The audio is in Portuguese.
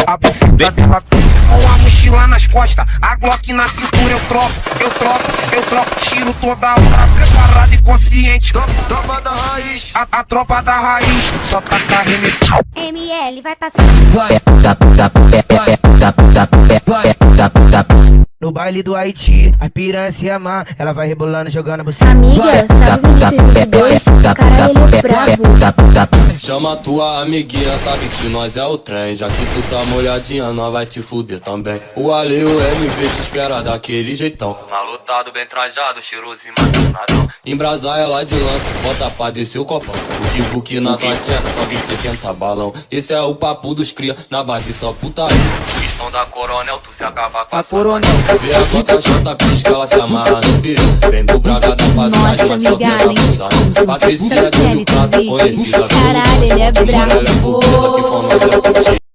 A buceta dela com a mochila nas costas, a Glock na cintura, eu troco, tiro toda hora, preparado e consciente. Tropa da raiz, a tropa da raiz, só tá carregando. ML vai passar. No baile do Haiti, a piranha se ama, ela vai rebolando, jogando você. Amiga, sabe o 2022? Caralho, ele é brabo. Chama tua amiguinha, sabe que nós é o trem. Já que tu tá molhadinha, nós vai te fuder também. O Ale e o MV te espera daquele jeitão. Malotado, bem trajado, cheiroso e maquinadão. Embrasar ela de lança, bota pra descer o copão. O Buki na tua tcheca, sobe 60 balão. Esse é o papo dos cria, na base só putaria. Questão da coronel, tu se acaba com a coronel. Vê a conta chata, pisca, ela se amarra no piru. Vem do Braga da passagem, mas só quer dar passagem. Patrícia do prato, conhecida. Caralho, ele é brabo. Ela é burguesa que com nós é